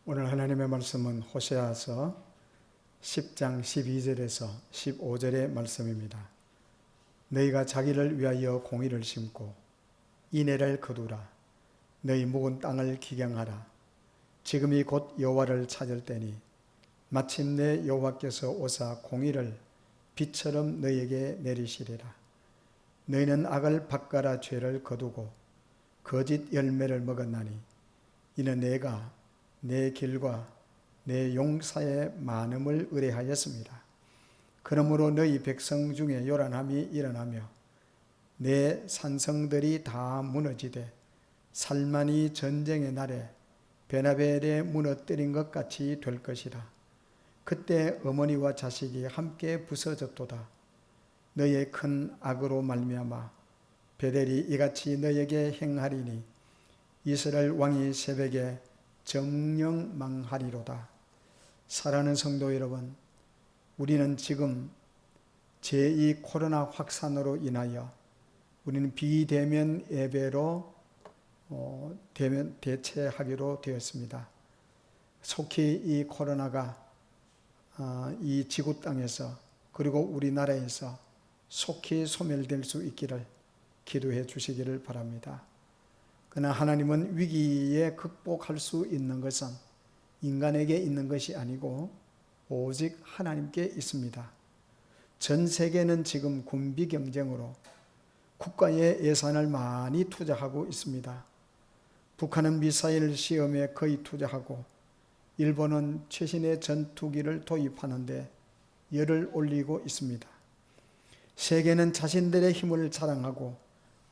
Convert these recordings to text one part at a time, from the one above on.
오늘 하나님의 말씀은 호세아서 10장 12절에서 15절의 말씀입니다. 너희가 자기를 위하여 공의를 심고 인애를 거두라. 너희 묵은 땅을 기경하라. 지금이 곧 여호와를 찾을 때니 마침내 여호와께서 오사 공의를 비처럼 너희에게 내리시리라. 너희는 악을 밭가라 죄를 거두고 거짓 열매를 먹었나니 이는 내가 내 길과 내 용사의 많음을 의뢰하였습니다. 그러므로 너희 백성 중에 요란함이 일어나며 내 산성들이 다 무너지되 살만이 전쟁의 날에 베나벨에 무너뜨린 것 같이 될 것이라. 그때 어머니와 자식이 함께 부서졌도다. 너희의 큰 악으로 말미암아 베델이 이같이 너희에게 행하리니 이스라엘 왕이 새벽에 정령 망하리로다. 사랑하는 성도 여러분, 우리는 지금 제2 코로나 확산으로 인하여 우리는 비대면 예배로 대체하기로 되었습니다. 속히 이 코로나가 이 지구 땅에서 그리고 우리나라에서 속히 소멸될 수 있기를 기도해 주시기를 바랍니다. 그러나 하나님은 위기에 극복할 수 있는 것은 인간에게 있는 것이 아니고 오직 하나님께 있습니다. 전 세계는 지금 군비 경쟁으로 국가의 예산을 많이 투자하고 있습니다. 북한은 미사일 시험에 거의 투자하고 일본은 최신의 전투기를 도입하는데 열을 올리고 있습니다. 세계는 자신들의 힘을 자랑하고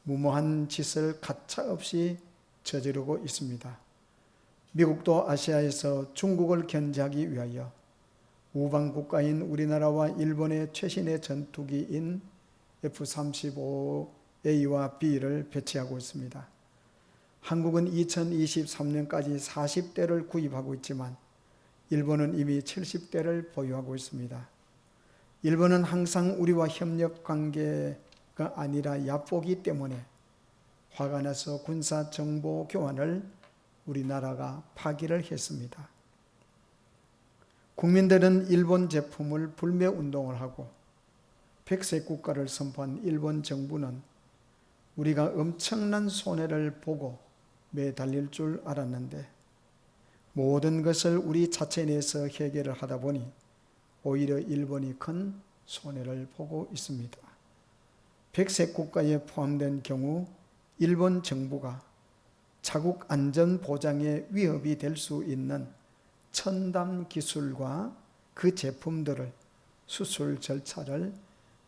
무모한 짓을 가차없이 저지르고 있습니다. 미국도 아시아에서 중국을 견제하기 위하여 우방 국가인 우리나라와 일본의 최신의 전투기인 F-35A와 B를 배치하고 있습니다. 한국은 2023년까지 40대를 구입하고 있지만 일본은 이미 70대를 보유하고 있습니다. 일본은 항상 우리와 협력 관계가 아니라 얕보기 때문에 화가 나서 군사 정보 교환을 우리나라가 파기를 했습니다. 국민들은 일본 제품을 불매 운동을 하고 백색 국가를 선포한 일본 정부는 우리가 엄청난 손해를 보고 매달릴 줄 알았는데 모든 것을 우리 자체 내에서 해결을 하다 보니 오히려 일본이 큰 손해를 보고 있습니다. 백색 국가에 포함된 경우 일본 정부가 자국 안전 보장에 위협이 될 수 있는 첨단 기술과 그 제품들을 수출 절차를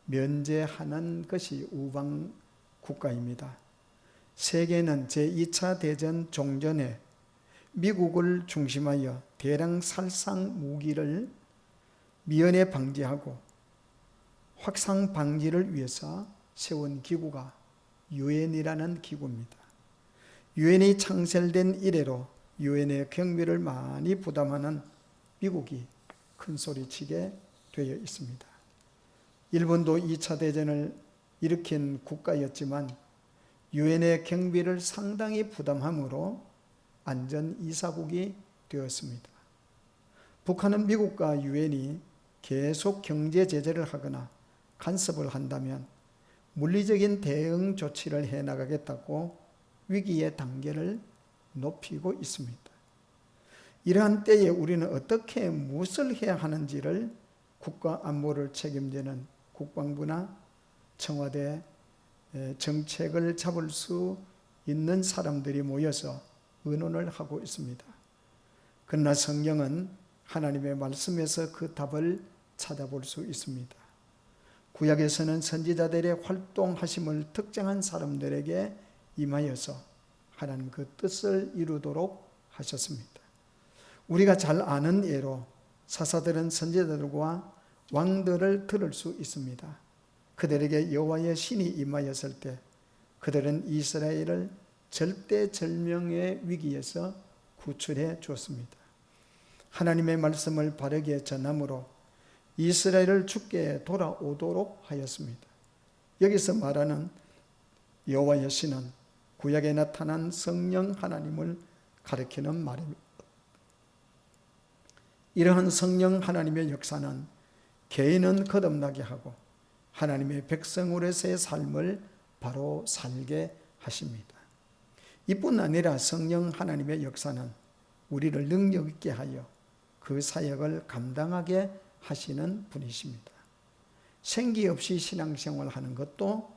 면제하는 것이 우방 국가입니다. 세계는 제2차 대전 종전에 미국을 중심하여 대량 살상 무기를 미연에 방지하고 확산 방지를 위해서 세운 기구가 유엔이라는 기구입니다. 유엔이 창설된 이래로 유엔의 경비를 많이 부담하는 미국이 큰소리치게 되어 있습니다. 일본도 2차 대전을 일으킨 국가였지만 유엔의 경비를 상당히 부담함으로 안전이사국이 되었습니다. 북한은 미국과 유엔이 계속 경제 제재를 하거나 간섭을 한다면 물리적인 대응 조치를 해나가겠다고 위기의 단계를 높이고 있습니다. 이러한 때에 우리는 어떻게 무엇을 해야 하는지를 국가 안보를 책임지는 국방부나 청와대 정책을 잡을 수 있는 사람들이 모여서 의논을 하고 있습니다. 그러나 성경은 하나님의 말씀에서 그 답을 찾아볼 수 있습니다. 구약에서는 선지자들의 활동하심을 특정한 사람들에게 임하여서 하나님 그 뜻을 이루도록 하셨습니다. 우리가 잘 아는 예로 사사들은 선지자들과 왕들을 들을 수 있습니다. 그들에게 여호와의 신이 임하였을 때 그들은 이스라엘을 절대절명의 위기에서 구출해 주었습니다. 하나님의 말씀을 바르게 전함으로 이스라엘을 주께 돌아오도록 하였습니다. 여기서 말하는 여호와의 신은 구약에 나타난 성령 하나님을 가리키는 말입니다. 이러한 성령 하나님의 역사는 개인은 거듭나게 하고 하나님의 백성으로서의 삶을 바로 살게 하십니다. 이뿐 아니라 성령 하나님의 역사는 우리를 능력 있게 하여 그 사역을 감당하게 하시는 분이십니다. 생기 없이 신앙생활 하는 것도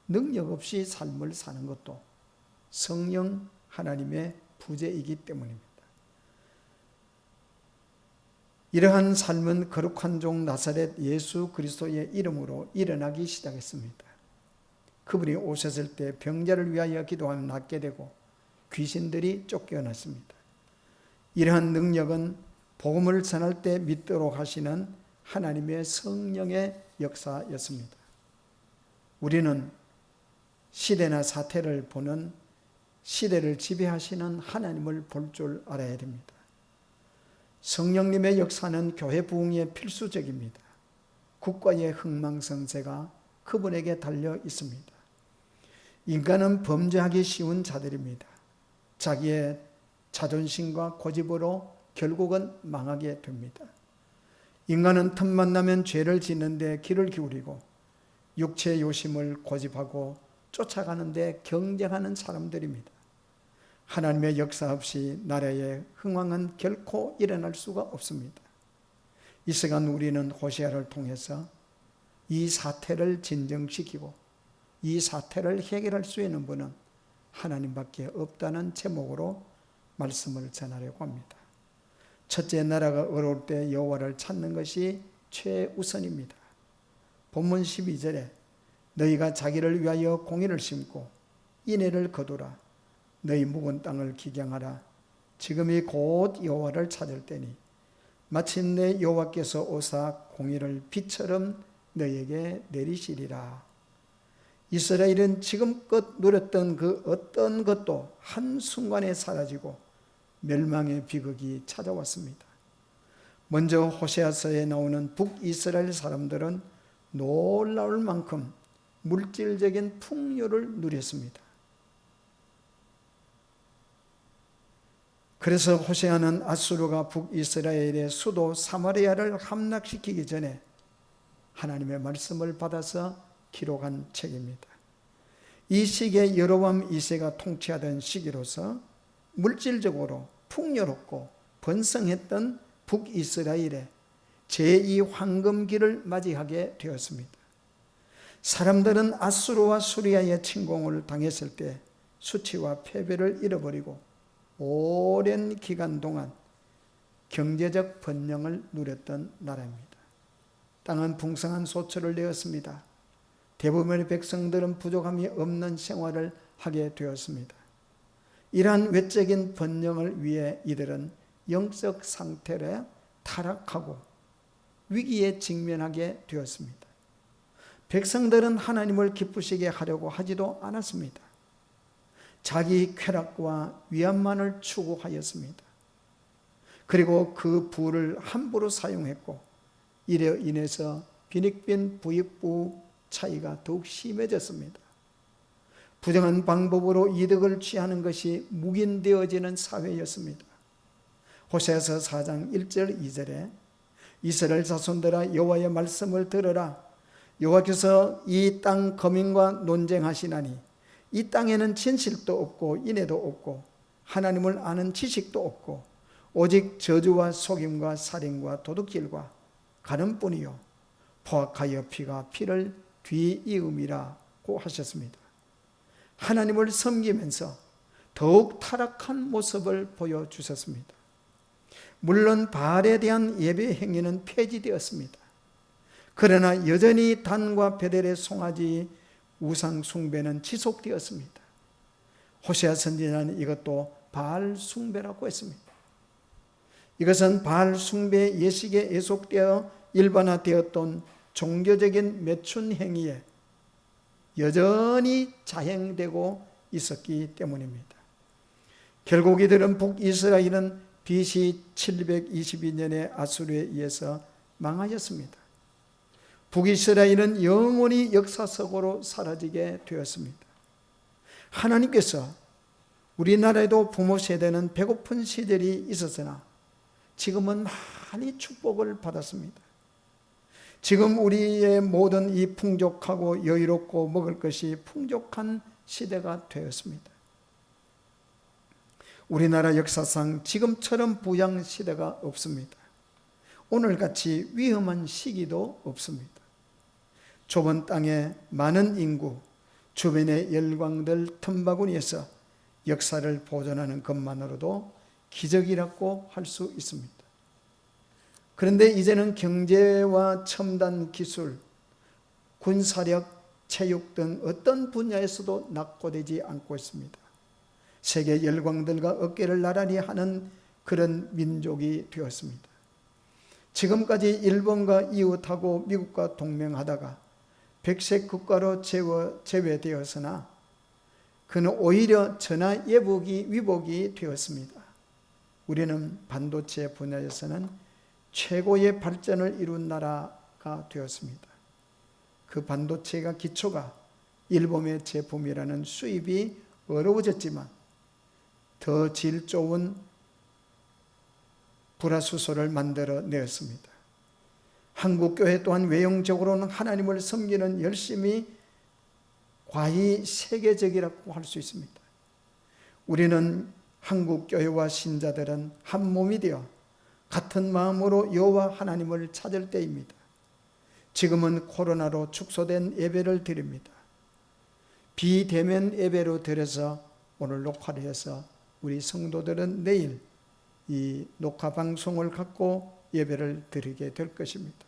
능력 없이 삶을 사는 것도 성령 하나님의 부재이기 때문입니다. 이러한 삶은 거룩한 종 나사렛 예수 그리스도의 이름으로 일어나기 시작했습니다. 그분이 오셨을 때 병자를 위하여 기도하면 낫게 되고 귀신들이 쫓겨났습니다. 이러한 능력은 복음을 전할 때 믿도록 하시는 하나님의 성령의 역사였습니다. 우리는 시대나 사태를 보는 시대를 지배하시는 하나님을 볼 줄 알아야 됩니다. 성령님의 역사는 교회 부흥에 필수적입니다. 국가의 흥망성쇠가 그분에게 달려 있습니다. 인간은 범죄하기 쉬운 자들입니다. 자기의 자존심과 고집으로 결국은 망하게 됩니다. 인간은 틈만 나면 죄를 짓는데 귀를 기울이고 육체의 요심을 고집하고 쫓아가는데 경쟁하는 사람들입니다. 하나님의 역사 없이 나라의 흥왕은 결코 일어날 수가 없습니다. 이 시간 우리는 호세아를 통해서 이 사태를 진정시키고 이 사태를 해결할 수 있는 분은 하나님밖에 없다는 제목으로 말씀을 전하려고 합니다. 첫째, 나라가 어려울 때 여호와를 찾는 것이 최우선입니다. 본문 12절에 너희가 자기를 위하여 공의를 심고 인애를 거두라. 너희 묵은 땅을 기경하라. 지금이 곧 여호와를 찾을 때니 마침내 여호와께서 오사 공의를 비처럼 너희에게 내리시리라. 이스라엘은 지금껏 누렸던 그 어떤 것도 한순간에 사라지고 멸망의 비극이 찾아왔습니다. 먼저 호세아서에 나오는 북이스라엘 사람들은 놀라울 만큼 물질적인 풍요를 누렸습니다. 그래서 호세아는 아수르가 북이스라엘의 수도 사마리아를 함락시키기 전에 하나님의 말씀을 받아서 기록한 책입니다. 이 시기에 여로보암 2세가 통치하던 시기로서 물질적으로 풍요롭고 번성했던 북이스라엘에 제2황금기를 맞이하게 되었습니다. 사람들은 아수르와 수리아의 침공을 당했을 때 수치와 패배를 잃어버리고 오랜 기간 동안 경제적 번영을 누렸던 나라입니다. 땅은 풍성한 소출을 내었습니다. 대부분의 백성들은 부족함이 없는 생활을 하게 되었습니다. 이러한 외적인 번영을 위해 이들은 영적 상태로 타락하고 위기에 직면하게 되었습니다. 백성들은 하나님을 기쁘시게 하려고 하지도 않았습니다. 자기 쾌락과 위안만을 추구하였습니다. 그리고 그 부를 함부로 사용했고 이로 인해서 빈익빈 부익부 차이가 더욱 심해졌습니다. 부정한 방법으로 이득을 취하는 것이 묵인되어지는 사회였습니다. 호세아서 4장 1절 2절에 이스라엘 자손들아 여호와의 말씀을 들으라. 여호와께서 이 땅 거민과 논쟁하시나니 이 땅에는 진실도 없고 인애도 없고 하나님을 아는 지식도 없고 오직 저주와 속임과 살인과 도둑질과 가늠뿐이요 포악하여 피가 피를 뒤이음이라고 하셨습니다. 하나님을 섬기면서 더욱 타락한 모습을 보여주셨습니다. 물론 바알에 대한 예배 행위는 폐지되었습니다. 그러나 여전히 단과 베델의 송아지 우상 숭배는 지속되었습니다. 호세아 선지자는 이것도 바알 숭배라고 했습니다. 이것은 바알 숭배 예식에 예속되어 일반화되었던 종교적인 매춘 행위에 여전히 자행되고 있었기 때문입니다. 결국 이들은 북이스라엘은 BC 722년에 아수르에 의해서 망하였습니다. 북이스라엘은 영원히 역사 속으로 사라지게 되었습니다. 하나님께서 우리나라에도 부모 세대는 배고픈 시절이 있었으나 지금은 많이 축복을 받았습니다. 지금 우리의 모든 이 풍족하고 여유롭고 먹을 것이 풍족한 시대가 되었습니다. 우리나라 역사상 지금처럼 부양 시대가 없습니다. 오늘같이 위험한 시기도 없습니다. 좁은 땅에 많은 인구, 주변의 열광들 틈바구니에서 역사를 보존하는 것만으로도 기적이라고 할 수 있습니다. 그런데 이제는 경제와 첨단 기술, 군사력, 체육 등 어떤 분야에서도 낙고되지 않고 있습니다. 세계 열광들과 어깨를 나란히 하는 그런 민족이 되었습니다. 지금까지 일본과 이웃하고 미국과 동맹하다가 백색 국가로 제외되었으나 그는 오히려 전화위복이 되었습니다. 우리는 반도체 분야에서는 최고의 발전을 이룬 나라가 되었습니다. 그 반도체가 기초가 일본의 제품이라는 수입이 어려워졌지만 더 질 좋은 불화수소를 만들어 내었습니다. 한국교회 또한 외형적으로는 하나님을 섬기는 열심이 과히 세계적이라고 할 수 있습니다. 우리는 한국교회와 신자들은 한 몸이 되어 같은 마음으로 여호와 하나님을 찾을 때입니다. 지금은 코로나로 축소된 예배를 드립니다. 비대면 예배로 드려서 오늘 녹화를 해서 우리 성도들은 내일 이 녹화 방송을 갖고 예배를 드리게 될 것입니다.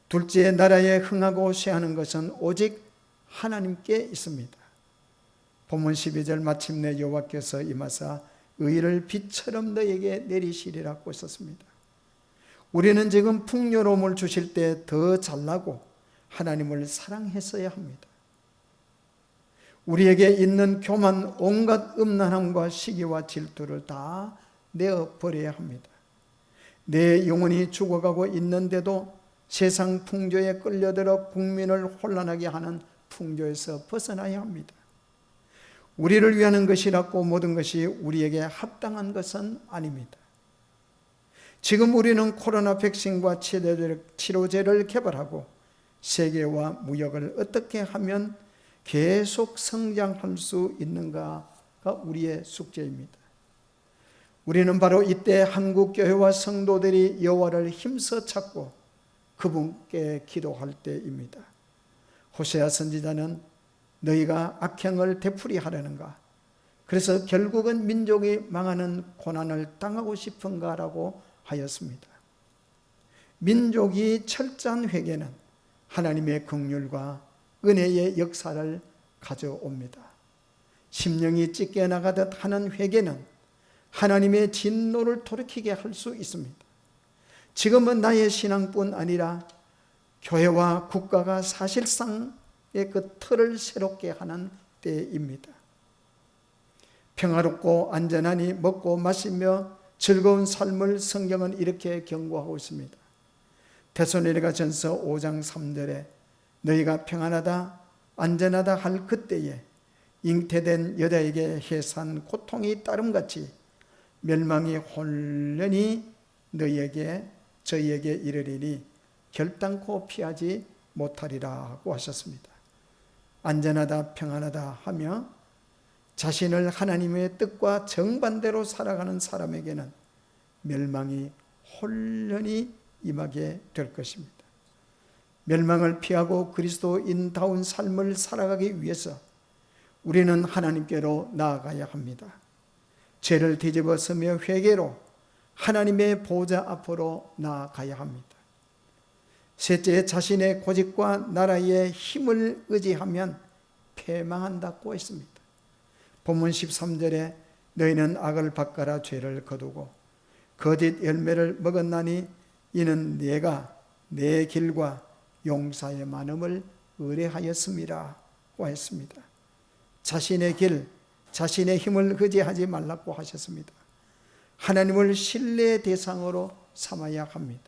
둘째, 나라에 흥하고 쇠하는 것은 오직 하나님께 있습니다. 본문 12절 마침내 여호와께서 임하사 의를 빛처럼 너에게 내리시리라고 했었습니다. 우리는 지금 풍요로움을 주실 때 더 잘나고 하나님을 사랑했어야 합니다. 우리에게 있는 교만, 온갖 음란함과 시기와 질투를 다 내어버려야 합니다. 내 영혼이 죽어가고 있는데도 세상 풍조에 끌려들어 국민을 혼란하게 하는 풍조에서 벗어나야 합니다. 우리를 위하는 것이라고 모든 것이 우리에게 합당한 것은 아닙니다. 지금 우리는 코로나 백신과 치료제를 개발하고 세계와 무역을 어떻게 하면 계속 성장할 수 있는가가 우리의 숙제입니다. 우리는 바로 이때 한국교회와 성도들이 여호와를 힘써 찾고 그분께 기도할 때입니다. 호세아 선지자는 너희가 악행을 되풀이하려는가? 그래서 결국은 민족이 망하는 고난을 당하고 싶은가라고 하였습니다. 민족이 철저한 회개는 하나님의 긍휼과 은혜의 역사를 가져옵니다. 심령이 찢겨나가듯 하는 회개는 하나님의 진노를 돌이키게 할 수 있습니다. 지금은 나의 신앙뿐 아니라 교회와 국가가 사실상의 그 틀을 새롭게 하는 때입니다. 평화롭고 안전하니 먹고 마시며 즐거운 삶을 성경은 이렇게 경고하고 있습니다. 데살로니가전서 5장 3절에 너희가 평안하다 안전하다 할 그때에 잉태된 여자에게 해산 고통이 따름같이 멸망이 홀련히 저희에게 이르리니 결단코 피하지 못하리라고 하셨습니다. 안전하다 평안하다 하며 자신을 하나님의 뜻과 정반대로 살아가는 사람에게는 멸망이 홀련히 임하게 될 것입니다. 멸망을 피하고 그리스도인다운 삶을 살아가기 위해서 우리는 하나님께로 나아가야 합니다. 죄를 뒤집어쓰며 회개로 하나님의 보좌 앞으로 나아가야 합니다. 셋째, 자신의 고집과 나라의 힘을 의지하면 패망한다고 했습니다. 본문 13절에 너희는 악을 바꿔라 죄를 거두고 거짓 열매를 먹었나니 이는 내가 내 길과 용사의 많음을 의뢰하였음이라고 했습니다. 자신의 길, 자신의 힘을 의지하지 말라고 하셨습니다. 하나님을 신뢰의 대상으로 삼아야 합니다.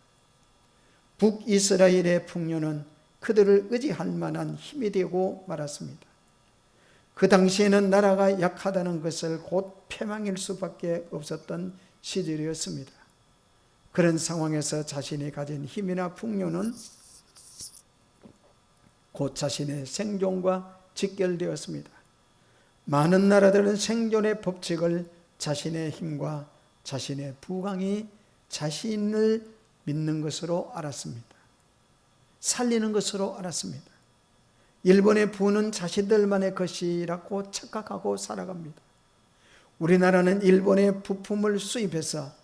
북이스라엘의 풍요는 그들을 의지할 만한 힘이 되고 말았습니다. 그 당시에는 나라가 약하다는 것을 곧 패망일 수밖에 없었던 시절이었습니다. 그런 상황에서 자신이 가진 힘이나 풍요는 곧 자신의 생존과 직결되었습니다. 많은 나라들은 생존의 법칙을 자신의 힘과 자신의 부강이 자신을 믿는 것으로 알았습니다. 살리는 것으로 알았습니다. 일본의 부는 자신들만의 것이라고 착각하고 살아갑니다. 우리나라는 일본의 부품을 수입해서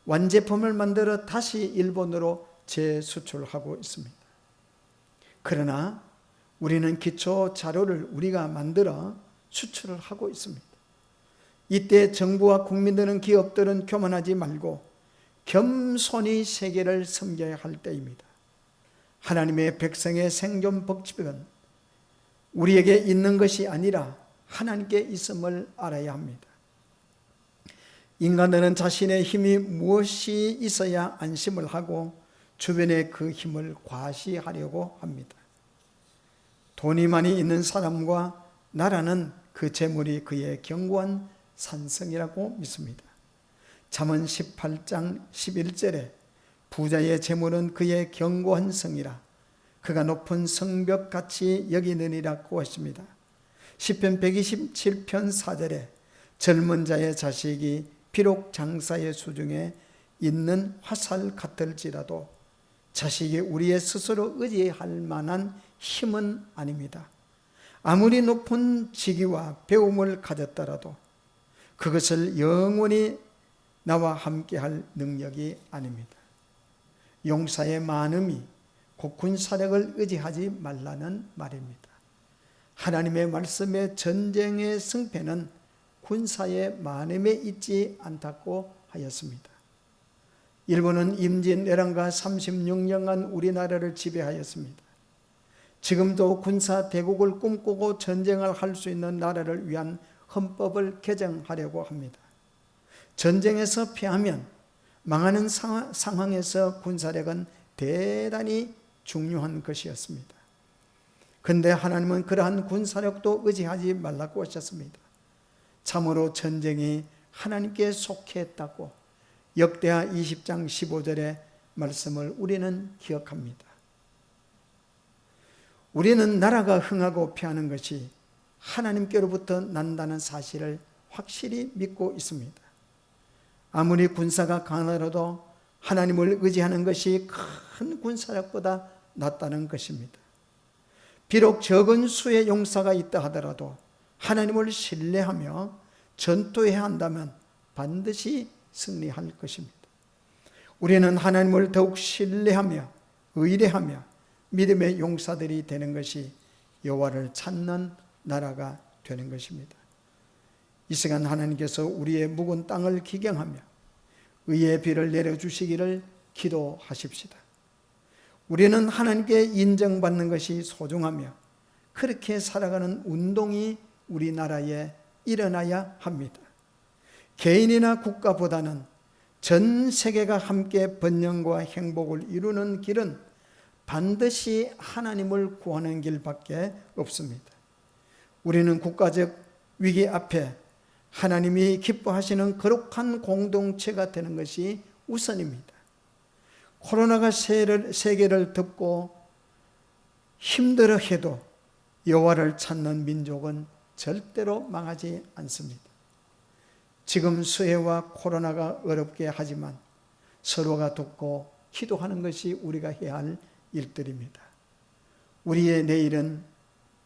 완제품을 만들어 다시 일본으로 재수출하고 있습니다. 그러나 우리는 기초 자료를 우리가 만들어 수출을 하고 있습니다. 이때 정부와 국민들은, 기업들은 교만하지 말고 겸손히 세계를 섬겨야 할 때입니다. 하나님의 백성의 생존 법칙은 우리에게 있는 것이 아니라 하나님께 있음을 알아야 합니다. 인간들은 자신의 힘이 무엇이 있어야 안심을 하고 주변에 그 힘을 과시하려고 합니다. 돈이 많이 있는 사람과 나라는 그 재물이 그의 견고한 산성이라고 믿습니다. 잠언 18장 11절에 부자의 재물은 그의 견고한 성이라 그가 높은 성벽같이 여기느니라고 하십니다. 시편 127편 4절에 젊은 자의 자식이 비록 장사의 수중에 있는 화살 같을지라도 자식이 우리의 스스로 의지할 만한 힘은 아닙니다. 아무리 높은 직위와 배움을 가졌더라도 그것을 영원히 나와 함께할 능력이 아닙니다. 용사의 많음이 곧 군사력을 의지하지 말라는 말입니다. 하나님의 말씀의 전쟁의 승패는 군사의 많음에 있지 않다고 하였습니다. 일본은 임진왜란과 36년간 우리나라를 지배하였습니다. 지금도 군사 대국을 꿈꾸고 전쟁을 할 수 있는 나라를 위한 헌법을 개정하려고 합니다. 전쟁에서 패하면 망하는 상황에서 군사력은 대단히 중요한 것이었습니다. 그런데 하나님은 그러한 군사력도 의지하지 말라고 하셨습니다. 참으로 전쟁이 하나님께 속했다고 역대하 20장 15절의 말씀을 우리는 기억합니다. 우리는 나라가 흥하고 패하는 것이 하나님께로부터 난다는 사실을 확실히 믿고 있습니다. 아무리 군사가 강하더라도 하나님을 의지하는 것이 큰 군사력보다 낫다는 것입니다. 비록 적은 수의 용사가 있다 하더라도 하나님을 신뢰하며 전투해야 한다면 반드시 승리할 것입니다. 우리는 하나님을 더욱 신뢰하며 의뢰하며 믿음의 용사들이 되는 것이 여호와를 찾는 나라가 되는 것입니다. 이 시간 하나님께서 우리의 묵은 땅을 기경하며 의의 비를 내려주시기를 기도하십시다. 우리는 하나님께 인정받는 것이 소중하며 그렇게 살아가는 운동이 우리나라에 일어나야 합니다. 개인이나 국가보다는 전 세계가 함께 번영과 행복을 이루는 길은 반드시 하나님을 구하는 길밖에 없습니다. 우리는 국가적 위기 앞에 하나님이 기뻐하시는 거룩한 공동체가 되는 것이 우선입니다. 코로나가 세계를 덮고 힘들어해도 여호와를 찾는 민족은 절대로 망하지 않습니다. 지금 수해와 코로나가 어렵게 하지만 서로가 돕고 기도하는 것이 우리가 해야 할 일들입니다. 우리의 내일은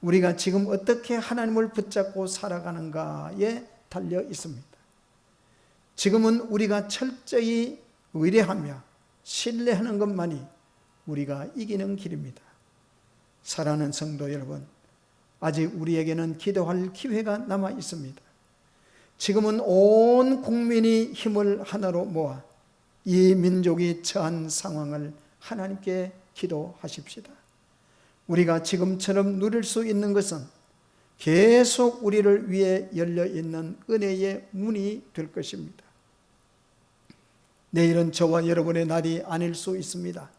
우리가 지금 어떻게 하나님을 붙잡고 살아가는가에 달려 있습니다. 지금은 우리가 철저히 의뢰하며 신뢰하는 것만이 우리가 이기는 길입니다. 사랑하는 성도 여러분, 아직 우리에게는 기도할 기회가 남아 있습니다. 지금은 온 국민이 힘을 하나로 모아 이 민족이 처한 상황을 하나님께 기도하십시다. 우리가 지금처럼 누릴 수 있는 것은 계속 우리를 위해 열려있는 은혜의 문이 될 것입니다. 내일은 저와 여러분의 날이 아닐 수 있습니다.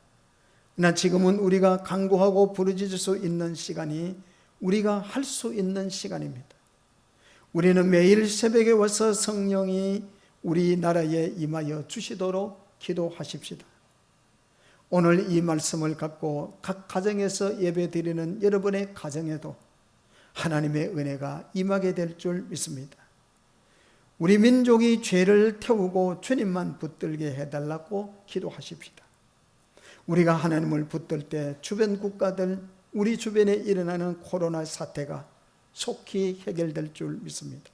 그러나 지금은 우리가 간구하고 부르짖을 수 있는 시간이 우리가 할 수 있는 시간입니다. 우리는 매일 새벽에 와서 성령이 우리나라에 임하여 주시도록 기도하십시다. 오늘 이 말씀을 갖고 각 가정에서 예배드리는 여러분의 가정에도 하나님의 은혜가 임하게 될 줄 믿습니다. 우리 민족이 죄를 태우고 주님만 붙들게 해달라고 기도하십시다. 우리가 하나님을 붙들 때 주변 국가들, 우리 주변에 일어나는 코로나 사태가 속히 해결될 줄 믿습니다.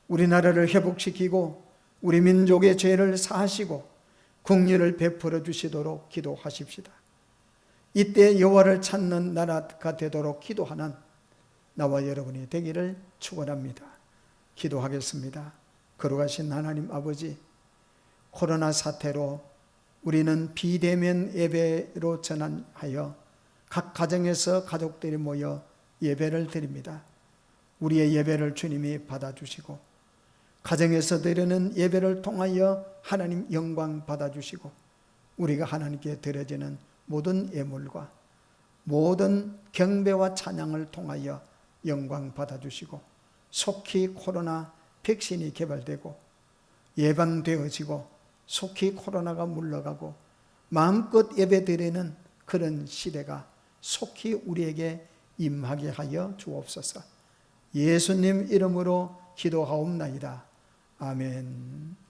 우리나라를 회복시키고 우리 민족의 죄를 사하시고 긍휼을 베풀어 주시도록 기도하십시다. 이때 여호와를 찾는 나라가 되도록 기도하는 나와 여러분이 되기를 축원합니다. 기도하겠습니다. 거룩하신 하나님 아버지, 코로나 사태로 우리는 비대면 예배로 전환하여 각 가정에서 가족들이 모여 예배를 드립니다. 우리의 예배를 주님이 받아주시고 가정에서 드리는 예배를 통하여 하나님 영광 받아주시고 우리가 하나님께 드려지는 모든 예물과 모든 경배와 찬양을 통하여 영광 받아주시고 속히 코로나 백신이 개발되고 예방되어지고 속히 코로나가 물러가고 마음껏 예배드리는 그런 시대가 속히 우리에게 임하게 하여 주옵소서. 예수님 이름으로 기도하옵나이다. 아멘.